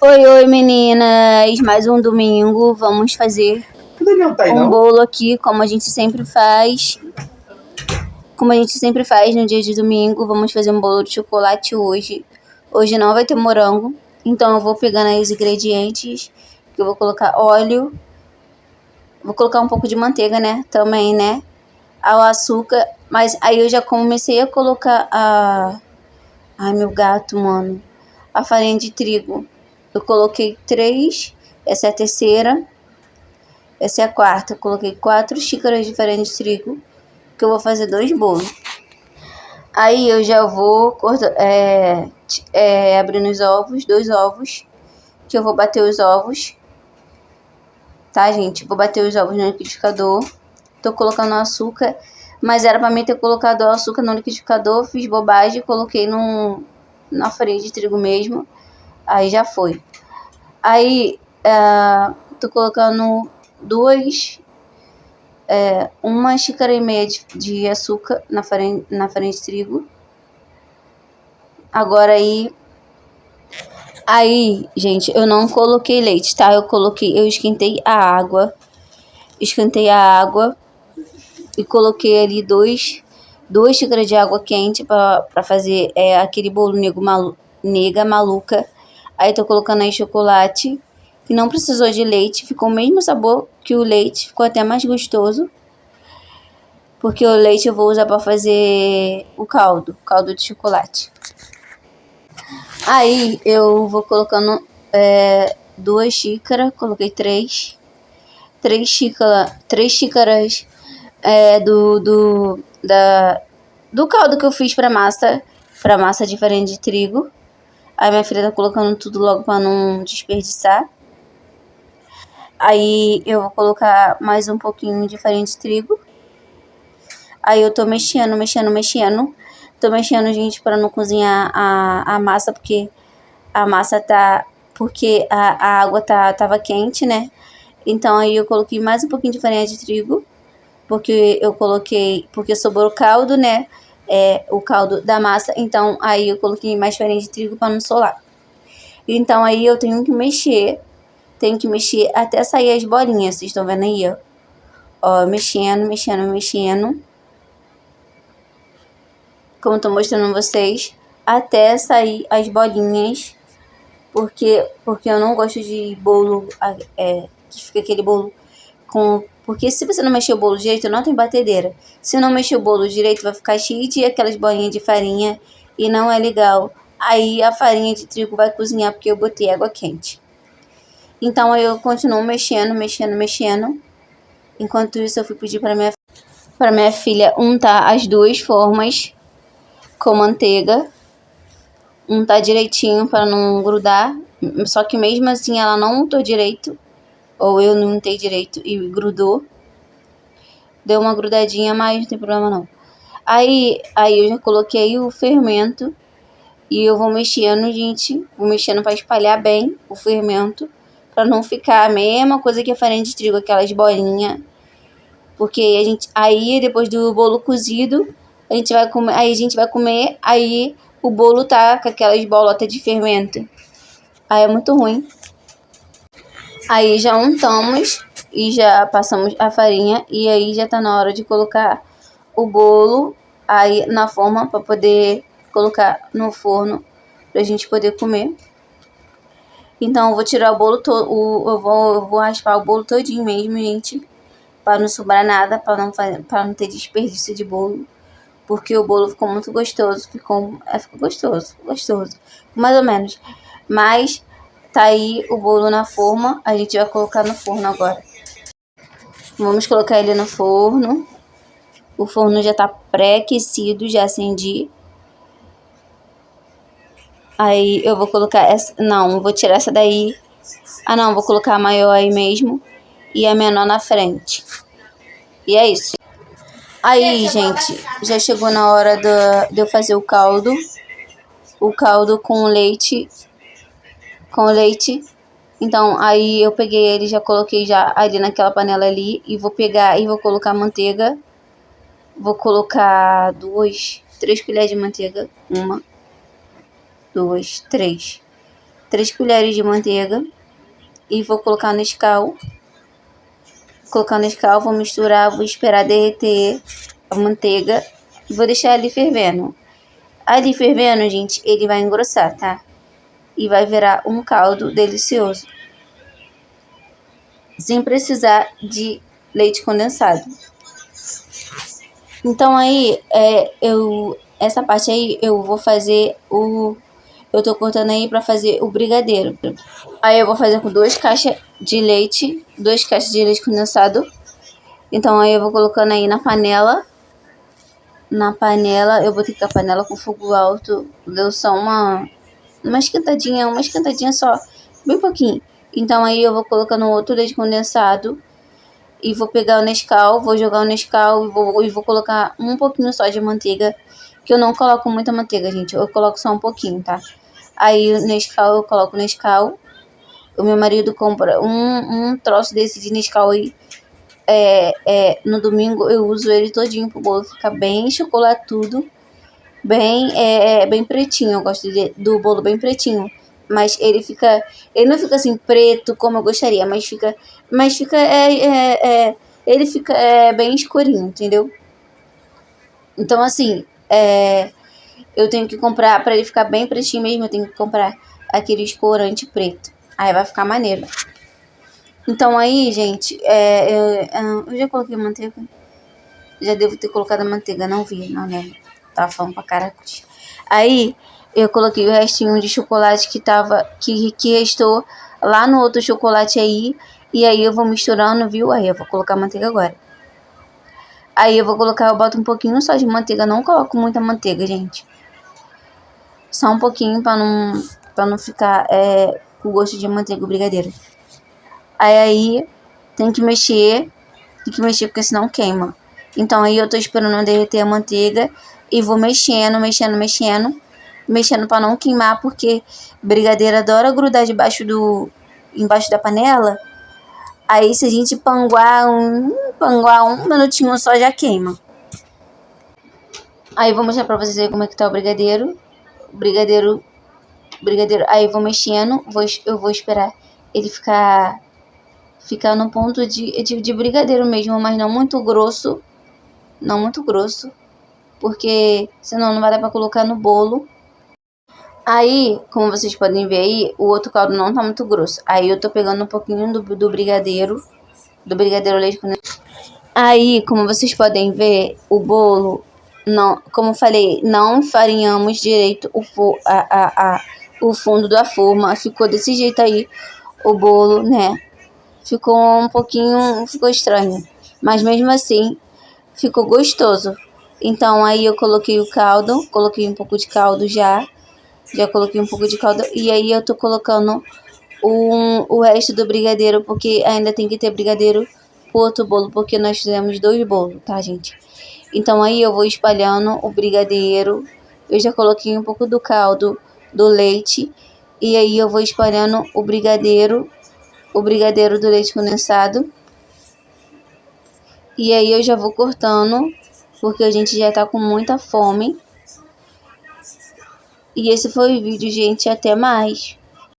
Oi, oi meninas, mais um domingo, vamos fazer um bolo aqui, como a gente sempre faz. Como a gente sempre faz no dia de domingo, vamos fazer um bolo de chocolate hoje. Hoje não vai ter morango, então eu vou pegando aí os ingredientes, que eu vou colocar óleo, vou colocar um pouco de manteiga, né, também, né, ao açúcar, mas aí eu já comecei a colocar Ai, meu gato, mano, a farinha de trigo. Eu coloquei 3, essa é a terceira, essa é a quarta. Eu coloquei 4 xícaras de farinha de trigo, que eu vou fazer 2 bolos. Aí eu já vou abrindo os ovos, 2 ovos, que eu vou bater os ovos, tá, gente? Vou bater os ovos no liquidificador. Tô colocando açúcar, mas era pra mim ter colocado o açúcar no liquidificador, fiz bobagem, coloquei na farinha de trigo mesmo, aí já foi. Aí, tô colocando uma xícara e meia de açúcar na farinha de trigo. Agora aí, gente, eu não coloquei leite, tá? Eu esquentei a água e coloquei ali 2 xícaras de água quente pra fazer aquele bolo nega maluca. Aí tô colocando aí chocolate, que não precisou de leite, ficou o mesmo sabor que o leite, ficou até mais gostoso. Porque o leite eu vou usar pra fazer o caldo de chocolate. Aí eu vou colocando 2 xícaras, coloquei 3 xícaras do caldo que eu fiz pra massa de farinha de trigo. Aí minha filha tá colocando tudo logo pra não desperdiçar. Aí eu vou colocar mais um pouquinho de farinha de trigo. Aí eu tô mexendo. Tô mexendo, gente, pra não cozinhar a massa, porque a massa a água tava quente, né? Então aí eu coloquei mais um pouquinho de farinha de trigo, porque sobrou caldo, né? O caldo da massa, então aí eu coloquei mais farinha de trigo pra não solar. Então aí eu tenho que mexer até sair as bolinhas, vocês estão vendo aí, ó. Ó, mexendo. Como eu tô mostrando vocês, até sair as bolinhas, porque eu não gosto de bolo, que fica aquele bolo porque se você não mexer o bolo direito, não tem batedeira. Se não mexer o bolo direito, vai ficar cheio de aquelas bolinhas de farinha e não é legal. Aí a farinha de trigo vai cozinhar porque eu botei água quente. Então aí eu continuo mexendo. Enquanto isso eu fui pedir para minha filha untar as 2 formas com manteiga. Untar direitinho para não grudar. Só que mesmo assim ela não untou direito. Ou eu não untei direito e grudou. Deu uma grudadinha, mas não tem problema não. Aí eu já coloquei o fermento. E eu vou mexendo, gente. Vou mexendo para espalhar bem o fermento. Para não ficar a mesma coisa que a farinha de trigo, aquelas bolinhas. Porque aí depois do bolo cozido, a gente vai comer, aí o bolo tá com aquelas bolotas de fermento. Aí é muito ruim. Aí já untamos e já passamos a farinha e aí já tá na hora de colocar o bolo aí na forma para poder colocar no forno pra gente poder comer. Então eu vou tirar o bolo todo, eu vou raspar o bolo todinho mesmo, gente, para não sobrar nada, para não ter desperdício de bolo, porque o bolo ficou muito gostoso, ficou gostoso, mais ou menos. Mas tá aí o bolo na forma, a gente vai colocar no forno agora. Vamos colocar ele no forno. O forno já tá pré-aquecido, já acendi. Aí eu vou colocar essa, não, vou tirar essa daí. Ah não, vou colocar a maior aí mesmo e a menor na frente. E é isso. Aí, gente, já chegou na hora de eu fazer o caldo. O caldo com leite. Então, aí eu peguei ele, já coloquei já ali naquela panela ali. E vou pegar e vou colocar manteiga. Vou colocar 3 colheres de manteiga. 1, 2, 3. 3 colheres de manteiga e vou colocar no Nescau. Colocar no Nescau, vou misturar, vou esperar derreter a manteiga e vou deixar ali fervendo. Ali fervendo, gente, ele vai engrossar, tá? E vai virar um caldo delicioso. Sem precisar de leite condensado. Então aí, essa parte aí eu vou fazer eu tô cortando aí pra fazer o brigadeiro. Aí eu vou fazer com 2 caixas de leite condensado. Então aí eu vou colocando aí na panela. Na panela, eu botei com a panela com fogo alto. Deu só uma esquentadinha só, bem pouquinho. Então aí eu vou colocando outro leite condensado. E vou pegar o Nescau, vou jogar o Nescau e vou colocar um pouquinho só de manteiga. Que eu não coloco muita manteiga, gente. Eu coloco só um pouquinho, tá? Aí o Nescau, eu coloco o Nescau. O meu marido compra um troço desse de Nescau aí. No domingo eu uso ele todinho pro bolo ficar bem chocolatudo. Bem pretinho. Eu gosto do bolo bem pretinho. Mas ele não fica assim preto como eu gostaria, mas fica ele fica bem escurinho, entendeu? Então assim, eu tenho que comprar, para ele ficar bem pretinho mesmo, eu tenho que comprar aquele corante preto. Aí vai ficar maneiro. Então aí, gente, eu já coloquei manteiga. Já devo ter colocado a manteiga, não vi, não lembro. Tava falando pra caraca. Aí eu coloquei o restinho de chocolate que restou lá no outro chocolate aí. E aí eu vou misturando, viu? Aí eu vou colocar a manteiga agora. Aí eu boto um pouquinho só de manteiga. Não coloco muita manteiga, gente. Só um pouquinho pra não ficar com gosto de manteiga o brigadeiro. Aí tem que mexer porque senão queima. Então aí eu tô esperando derreter a manteiga e vou mexendo pra não queimar, porque brigadeiro adora grudar embaixo da panela. Aí se a gente panguar um minutinho só, já queima. Aí vou mostrar pra vocês aí como é que tá o brigadeiro. Brigadeiro. Aí eu vou mexendo, eu vou esperar ele ficar no ponto de brigadeiro mesmo, mas não muito grosso. Não muito grosso, porque senão não vai dar pra colocar no bolo. Aí, como vocês podem ver aí, o outro caldo não tá muito grosso. Aí eu tô pegando um pouquinho do brigadeiro leite condensado. Aí, como vocês podem ver, o bolo, não, como eu falei, não enfarinhamos direito o fundo da forma. Ficou desse jeito aí, o bolo, né? Ficou estranho. Mas mesmo assim, ficou gostoso. Então aí eu coloquei o caldo, coloquei um pouco de caldo já coloquei um pouco de caldo, e aí eu tô colocando o resto do brigadeiro, porque ainda tem que ter brigadeiro pro outro bolo, porque nós fizemos 2 bolos, tá, gente? Então aí eu vou espalhando o brigadeiro, eu já coloquei um pouco do caldo do leite, e aí eu vou espalhando o brigadeiro do leite condensado. E aí eu já vou cortando, porque a gente já tá com muita fome. E esse foi o vídeo, gente. Até mais.